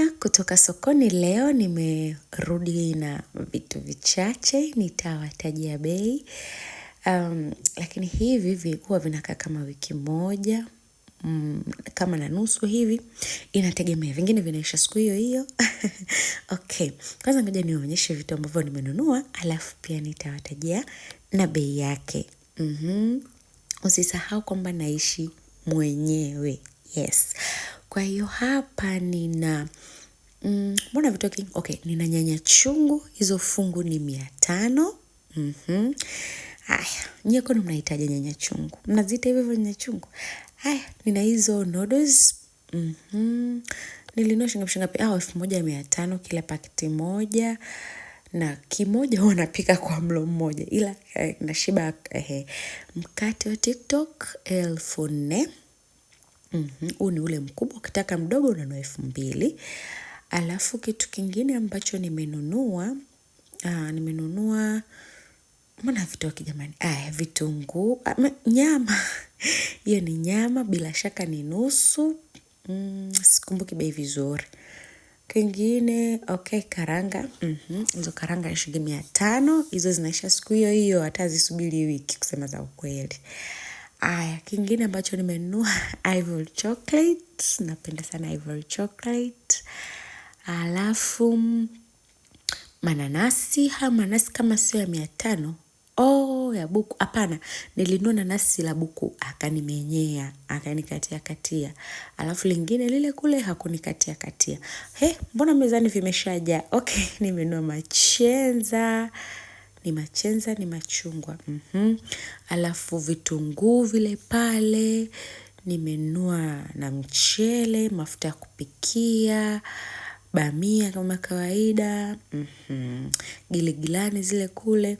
Haya, kutoka sokoni leo nimerudi na vitu vichache, nitawatajia bei. Lakini hivi huwa vinakaa kama wiki moja, kama na nusu hivi, inategemea, vingine vinaisha siku hiyo hiyo. Okay, kwanza ngoja niwaonyeshe vitu ambavyo nimenunua, alafu pia nitawatajia na bei yake. Usisahau kwamba naishi mwenyewe. Yes. Kwa hiyo hapa nina mbona vitoki? Okay, nina nyanya chungu, hizo fungu ni 500. Haya, nyie kwani mnahitaji nyanya chungu? Mnaziita hivyo nyanya chungu? Haya, nina hizo noodles. Nilinunua shilingi ngapi? 1500 kila pakiti moja. Na kimoja huwa napika kwa mlo mmoja. Ila nashiba. Mkate wa TikTok 1400. Huu ni ule mkubwa, ukitaka mdogo unanunua 2000. Alafu kitu kingine ambacho nimenunua mbona vitoki jamani? Vitunguu, nyama. Hiyo ni nyama, bila shaka ni nusu. Sikumbuki bei vizuri. Kingine, okay, karanga. Hizo karanga ni shilingi 500. Hizo zinaisha siku hiyo hiyo, hata hazisubiri wiki kusema za ukweli. Kingine ambacho nimenunua Ivory chocolate. Napenda sana Ivory chocolate. Alafu mananasi. Mananasi kama sio ya 500. Ya buku. Hapana, nilinunua nanasi la buku, akanimenyea, akanikatia. Alafu lingine lile kule hakunikatia. Mbona mezani vimeshajaa? Okay, nimenunua machenza. Ni machenza, ni machungwa. Alafu vitunguu vile pale. Nimenunua na mchele, mafuta ya kupikia, bamia kama kawaida, giligilani zile kule,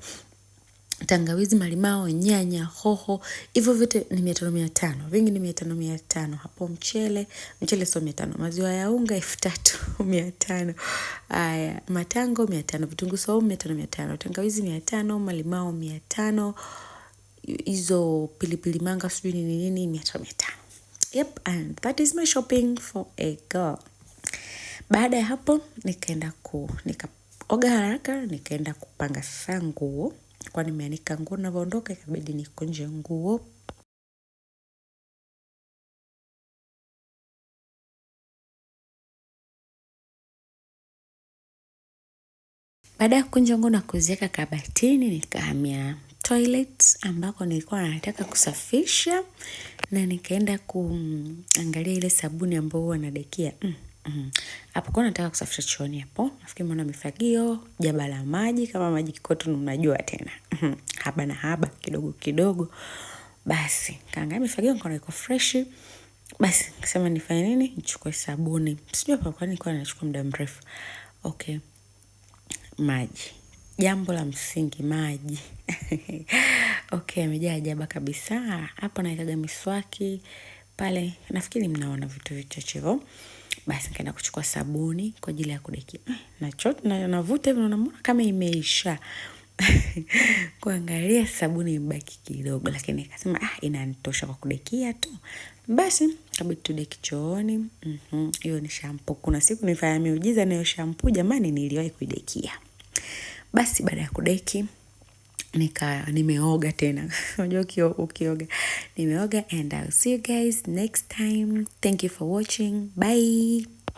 tangawizi, malimao, nyanya, hoho. Hivyo vyote ni 500. Vingi ni 500. Hapo mchele sio 500. Maziwa ya unga 3500. Matango 500, vitunguu saumu 500, tangawizi 500, malimao 500. Hizo pilipili manga sijui ni nini 500. Yep, and that is my shopping for a girl. Baada ya hapo nikaoga haraka, nikaenda kupanga sasa nguo. Kwa nimeanika nguo, ninapoondoka ikabidi nikunje nguo. Baada ya kukunja nguo na kuziweka kabatini, nikahamia toilet ambako nilikuwa nataka kusafisha, na nikaenda kuangalia ile sabuni ambayo huwa nadekia. Hapo kwa nataka kusafisha chooni hapo. Nafikiri mbona mifagio, jaba la maji, kama maji kikoto unajua tena. Haba na haba, kidogo kidogo. Basi, kaangalia mifagio nikaona iko fresh. Basi, nikasema nifanye nini? Nichukue sabuni. Sijui hapa kwa nini nilikuwa nachukua muda mrefu. Okay. Maji. Jambo la msingi, maji. Okay, yamejaa jaba kabisa. Hapo naikaga miswaki. Pale, nafikiri mnaona vitu vichache hivyo. Basi nikaenda kuchukua sabuni kwa ajili ya kudekia. Navuta hivyo naona kama imeisha. Kuangalia sabuni imebaki kidogo, lakini nikasema inanitosha kwa kudekia tu. Basi kabidi tudeki chooni. Hiyo ni shampoo. Kuna siku nilifanya miujiza na hiyo shampoo jamani, niliwahi kuidekia. Basi baada ya kudeki nimeoga tena. Unajua ukioga. Nimeoga, and I'll see you guys next time. Thank you for watching. Bye.